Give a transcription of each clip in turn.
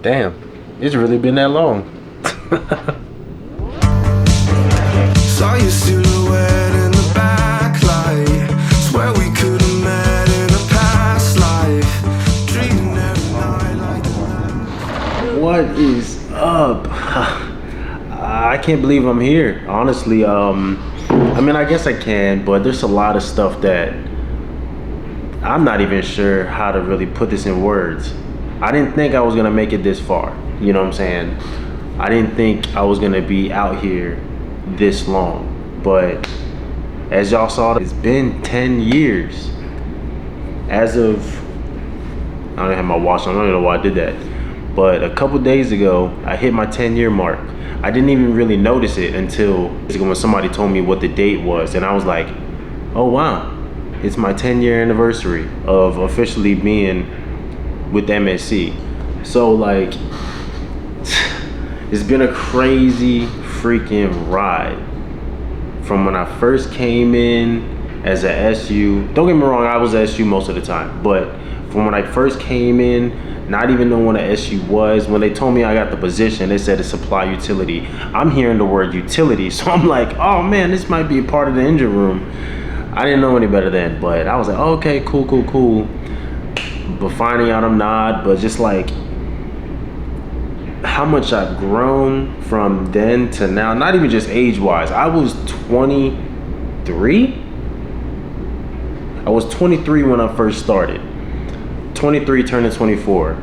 Damn, it's really been that long. Saw your silhouette in the backlight. Swear we could have met in a past life. Dreaming every night like the last. What is up? I can't believe I'm here. Honestly, I mean, I guess I can, but there's a lot of stuff that I'm not even sure how to really put this in words. I didn't think I was gonna make it this far. You know what I'm saying? I didn't think I was gonna be out here this long. But as y'all saw, it's been 10 years. As of, I don't have my watch on, I don't even know why I did that. But a couple days ago, I hit my 10-year mark. I didn't even really notice it until when somebody told me what the date was. And I was like, oh wow, it's my 10-year anniversary of officially being with MSC. So like, it's been a crazy freaking ride. From when I first came in as a SU, don't get me wrong, I was a SU most of the time, but from when I first came in, not even knowing what an SU was, when they told me I got the position, they said it's supply utility. I'm hearing the word utility, so I'm like, oh man, this might be a part of the engine room. I didn't know any better then, but I was like, oh, okay, cool. But finding out I'm not, but just like how much I've grown from then to now, not even just age-wise. I was 23? I was 23 when I first started. 23 turning 24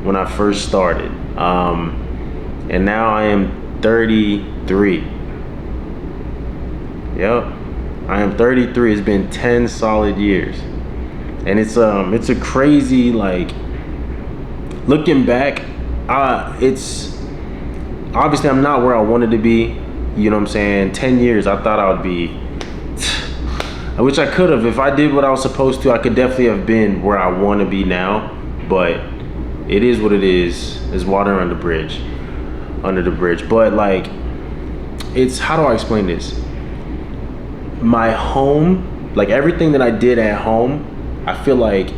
when I first started. And now I am 33. Yep, I am 33. It's been 10 solid years. And it's a crazy, like, looking back, it's obviously I'm not where I wanted to be. You know what I'm saying? 10 years, I thought I would be, I wish I could have. If I did what I was supposed to, I could definitely have been where I want to be now. But it is what it is. There's water under the bridge. But like, it's, how do I explain this? My home, like everything that I did at home, I feel like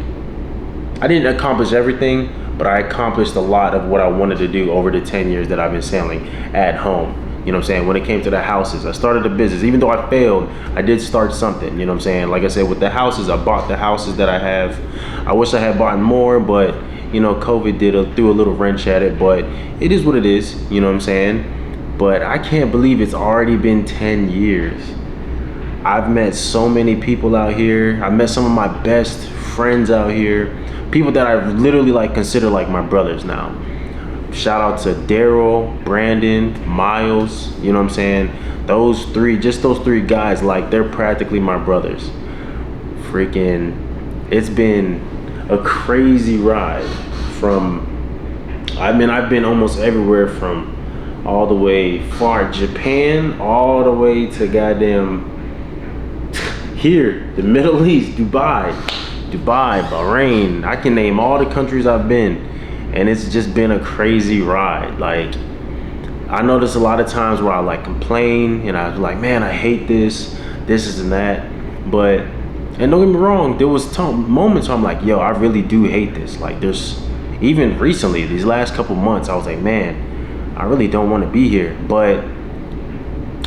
I didn't accomplish everything, but I accomplished a lot of what I wanted to do over the 10 years that I've been sailing at home. You know what I'm saying? When it came to the houses, I started a business. Even though I failed, I did start something. You know what I'm saying? Like I said, with the houses, I bought the houses that I have. I wish I had bought more, but you know, COVID threw a little wrench at it, but it is what it is. You know what I'm saying? But I can't believe it's already been 10 years. I've met so many people out here. I've met some of my best friends out here. People that I literally like consider like my brothers now. Shout out to Daryl, Brandon, Miles, you know what I'm saying? Those three guys, like they're practically my brothers. Freaking, it's been a crazy ride from, I mean, I've been almost everywhere from all the way far Japan, all the way to goddamn here, the Middle East, Dubai, Bahrain. I can name all the countries I've been. And it's just been a crazy ride. Like, I notice a lot of times where I like complain and I was like, man, I hate this and that. But, and don't get me wrong, there was moments where I'm like, yo, I really do hate this. Like, there's, even recently, these last couple months, I was like, man, I really don't want to be here. But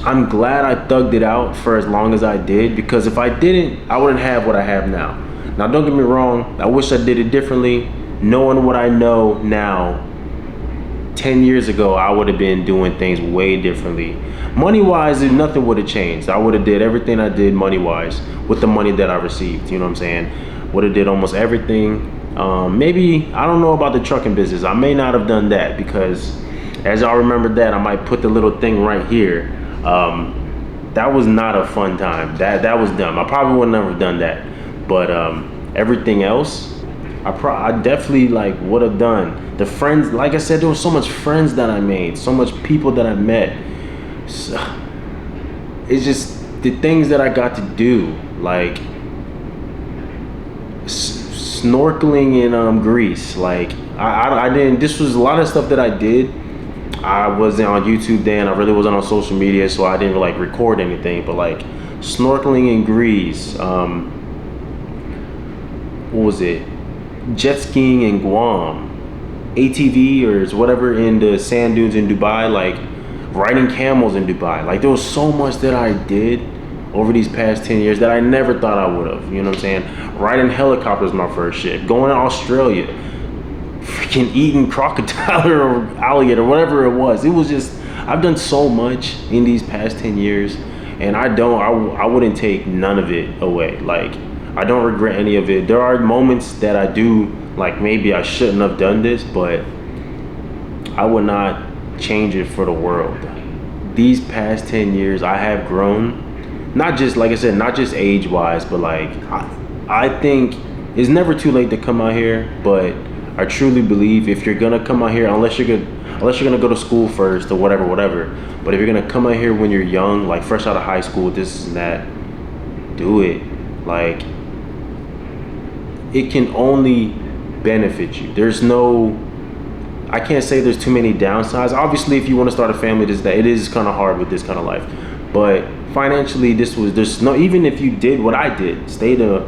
I'm glad I thugged it out for as long as I did, because if I didn't, I wouldn't have what I have now. Now, don't get me wrong, I wish I did it differently. Knowing what I know now, 10 years ago, I would have been doing things way differently. Money-wise, nothing would have changed. I would have did everything I did money-wise with the money that I received, you know what I'm saying? Would have did almost everything. Maybe, I don't know about the trucking business. I may not have done that, because as y'all remember that, I might put the little thing right here. That was not a fun time. That was dumb. I probably would never have done that. But everything else, I definitely like would have done. The friends, like I said, there was so much friends that I made, so much people that I met. So, it's just the things that I got to do, like snorkeling in Greece. Like I didn't. This was a lot of stuff that I did. I wasn't on YouTube then. I really wasn't on social media, so I didn't like record anything. But like snorkeling in Greece. What was it? Jet skiing in Guam, ATV or whatever in the sand dunes in Dubai, like riding camels in Dubai. Like there was so much that I did over these past 10 years that I never thought I would have, you know what I'm saying? Riding helicopters my first shit, going to Australia, freaking eating crocodile or alligator, whatever it was. It was just, I've done so much in these past 10 years and I wouldn't take none of it away. Like, I don't regret any of it. There are moments that I do, like maybe I shouldn't have done this, but I would not change it for the world. These past 10 years, I have grown. Not just, like I said, not just age-wise, but like, I think it's never too late to come out here, but I truly believe if you're gonna come out here, unless you're gonna go to school first or whatever, but if you're gonna come out here when you're young, like fresh out of high school, this and that, do it. Like, it can only benefit you. I can't say there's too many downsides. Obviously, if you want to start a family, it is kind of hard with this kind of life. But financially, even if you did what I did, stay to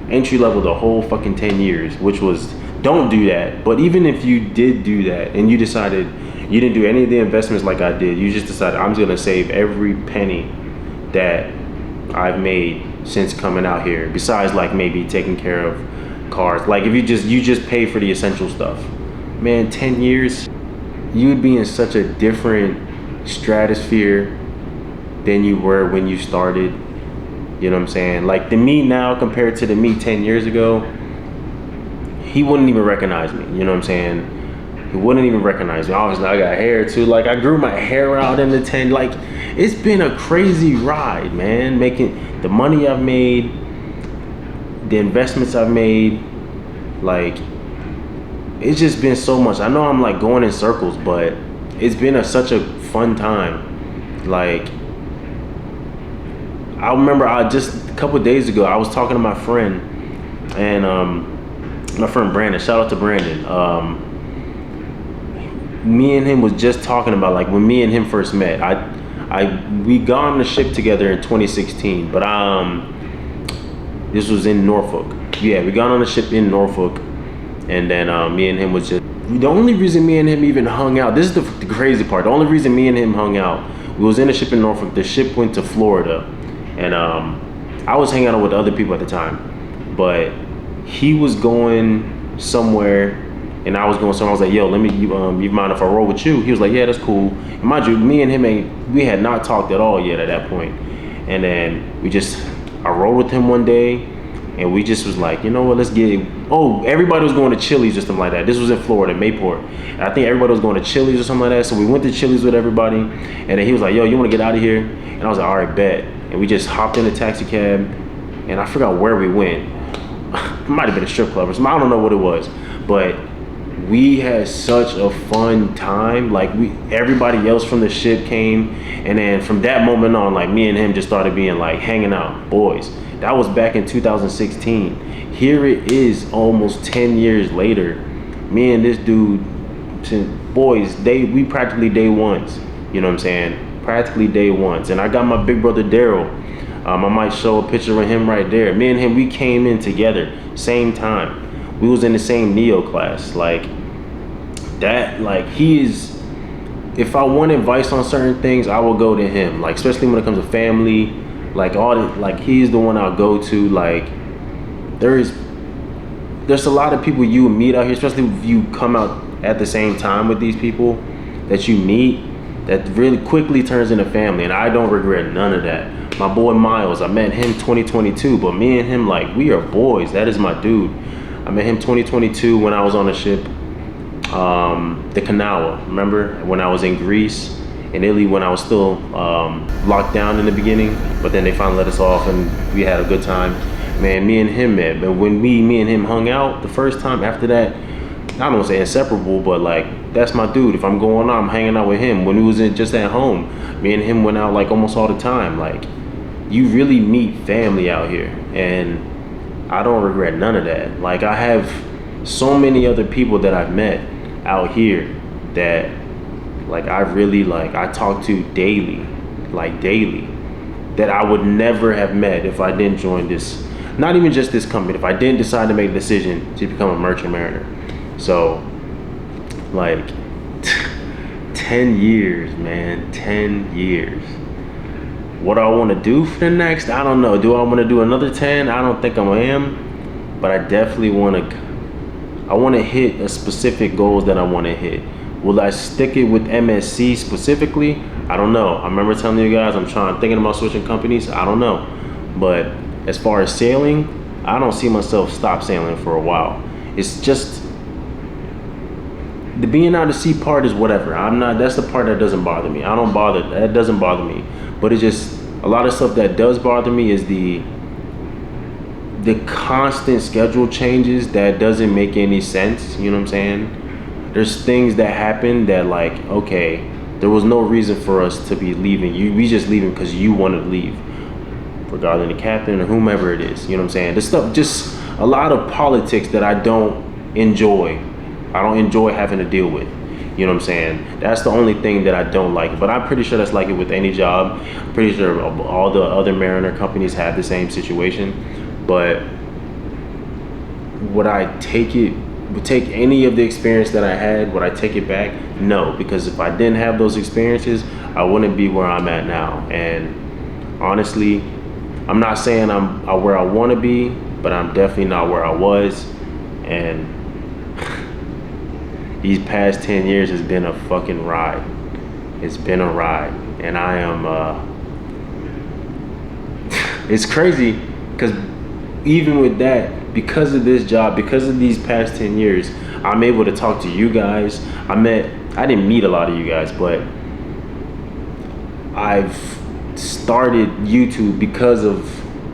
entry level the whole fucking 10 years, which was, don't do that. But even if you did do that and you decided you didn't do any of the investments like I did, you just decided I'm just gonna save every penny that I've made since coming out here, besides like maybe taking care of cars. Like if you just pay for the essential stuff, man, 10 years, you would be in such a different stratosphere than you were when you started. You know what I'm saying? Like the me now compared to the me 10 years ago, he wouldn't even recognize me. You know what I'm saying? He wouldn't even recognize me. Obviously, I got hair too. Like I grew my hair out in the 10. Like it's been a crazy ride, man. Making the money I've made, the investments I've made, like it's just been so much. I know I'm like going in circles, but it's been such a fun time. Like I remember just a couple of days ago, I was talking to my friend, and my friend Brandon, shout out to Brandon. Me and him was just talking about like when me and him first met. We got on the ship together in 2016, but this was in Norfolk. Yeah, we got on the ship in Norfolk, and then me and him was just, the only reason me and him even hung out, this is the crazy part, the only reason me and him hung out, we was in the ship in Norfolk, the ship went to Florida, and I was hanging out with other people at the time, but he was going somewhere, and I was going somewhere. I was like, yo, you mind if I roll with you? He was like, yeah, that's cool. And mind you, me and him, we had not talked at all yet at that point. And then I rolled with him one day, and we just was like, you know what, everybody was going to Chili's or something like that. This was in Florida, Mayport. And I think everybody was going to Chili's or something like that. So we went to Chili's with everybody, and then he was like, yo, you want to get out of here? And I was like, all right, bet. And we just hopped in a taxi cab, and I forgot where we went. It might have been a strip club or something. I don't know what it was, but we had such a fun time. Like everybody else from the ship came, and then from that moment on, like me and him just started being like hanging out, boys. That was back in 2016. Here it is, almost 10 years later. Me and this dude, boys, we practically day ones. You know what I'm saying? Practically day ones. And I got my big brother Daryl. I might show a picture of him right there. Me and him, we came in together, same time. We was in the same neo class. Like that, like if I want advice on certain things, I will go to him. Like especially when it comes to family, like he's the one I'll go to. Like there's a lot of people you meet out here, especially if you come out at the same time with these people that you meet, that really quickly turns into family, and I don't regret none of that. My boy Miles, I met him 2022, but me and him, like, we are boys. That is my dude. I met him 2022 when I was on the ship, the Kanawha. Remember when I was in Greece, in Italy, when I was still locked down in the beginning, but then they finally let us off and we had a good time. Man, me and him met, but when me and him hung out the first time, after that, I don't want to say inseparable, but like, that's my dude. If I'm going out, I'm hanging out with him. When we was just at home, me and him went out like almost all the time. Like, you really meet family out here, and I don't regret none of that. Like, I have so many other people that I've met out here that like I talk to daily, that I would never have met if I didn't join this, not even just this company, if I didn't decide to make a decision to become a merchant mariner. So Like 10 years, man, 10 years. What do I want to do for the next? I don't know. Do I want to do another 10? I don't think I am, but I definitely want to. I want to hit a specific goals that I want to hit. Will I stick it with MSC specifically? I don't know. I remember telling you guys I'm thinking about switching companies. I don't know, but as far as sailing, I don't see myself stop sailing for a while. It's just the being out to sea part is whatever. That's the part that doesn't bother me. That doesn't bother me. But it's just a lot of stuff that does bother me is the constant schedule changes that doesn't make any sense. You know what I'm saying? There's things that happen that, like, okay, there was no reason for us to be leaving. We just leaving because you wanted to leave, regarding the captain or whomever it is. You know what I'm saying? This stuff, just a lot of politics that I don't enjoy. I don't enjoy having to deal with. You know what I'm saying? That's the only thing that I don't like. But I'm pretty sure that's like it with any job. I'm pretty sure all the other mariner companies have the same situation. But would I take any of the experience that I had, would I take it back? No, because if I didn't have those experiences, I wouldn't be where I'm at now. And honestly, I'm not saying I'm where I want to be, but I'm definitely not where I was. And these past 10 years has been a fucking ride. It's been a ride. And I am, it's crazy because even with that, because of this job, because of these past 10 years, I'm able to talk to you guys. I didn't meet a lot of you guys, but I've started YouTube because of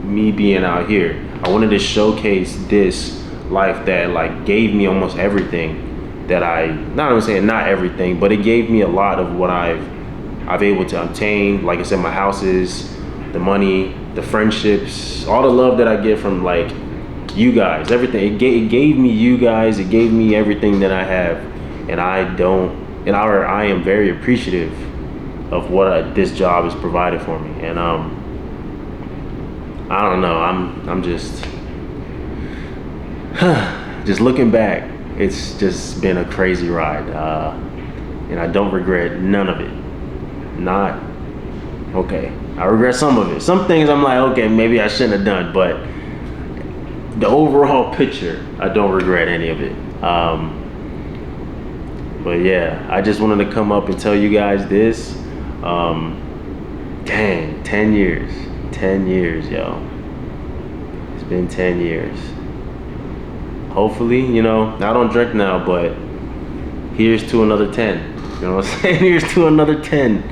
me being out here. I wanted to showcase this life that like gave me almost everything that I'm saying not everything, but it gave me a lot of what I've able to obtain. Like I said, my houses, the money, the friendships, all the love that I get from like you guys, everything. It gave me you guys. It gave me everything that I have, and I am very appreciative of what this job has provided for me. And I don't know. I'm just looking back. It's just been a crazy ride, and I don't regret none of it. I regret some of it. Some things I'm like, okay, maybe I shouldn't have done, but the overall picture, I don't regret any of it. But yeah, I just wanted to come up and tell you guys this. Dang, 10 years. 10 years, yo. It's been 10 years. Hopefully, you know, I don't drink now, but here's to another 10. You know what I'm saying? Here's to another 10.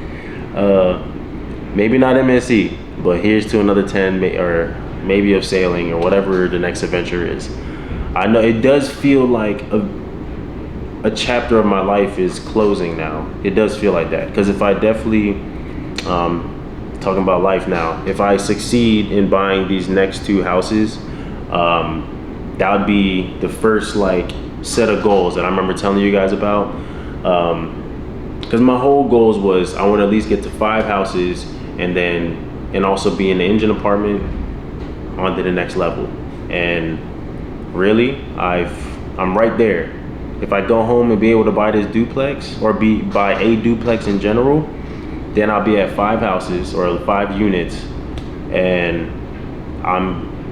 Maybe not MSC, but here's to another 10, or maybe of sailing or whatever the next adventure is. I know it does feel like a chapter of my life is closing now. It does feel like that, because if I definitely, talking about life now, if I succeed in buying these next 2 houses, that would be the first like set of goals that I remember telling you guys about. Because my whole goals was I want to at least get to 5 houses, and also be in the engine apartment on to the next level. And really, I'm right there. If I go home and be able to buy this duplex, or buy a duplex in general, then I'll be at 5 houses or 5 units. And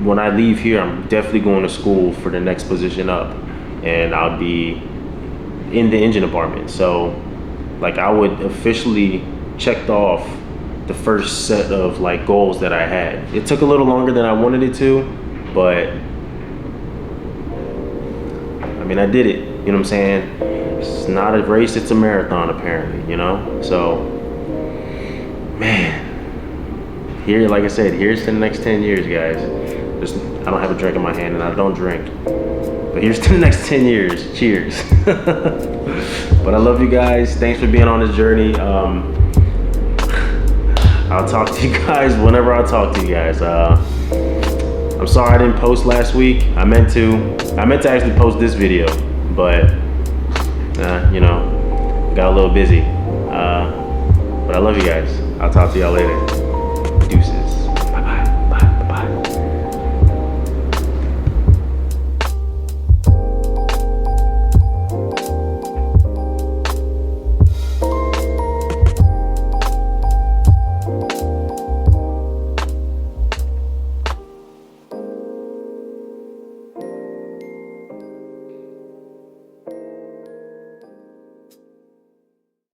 when I leave here, I'm definitely going to school for the next position up, and I'll be in the engine apartment. So like I would officially checked off the first set of like goals that I had. It took a little longer than I wanted it to, but I mean, I did it. You know what I'm saying? It's not a race, it's a marathon apparently, you know? So, man, here, like I said, here's to the next 10 years, guys. I don't have a drink in my hand and I don't drink, but here's to the next 10 years. Cheers. But I love you guys. Thanks for being on this journey. I'll talk to you guys whenever I talk to you guys. I'm sorry I didn't post last week. I meant to actually post this video, but you know, got a little busy. But I love you guys. I'll talk to y'all later.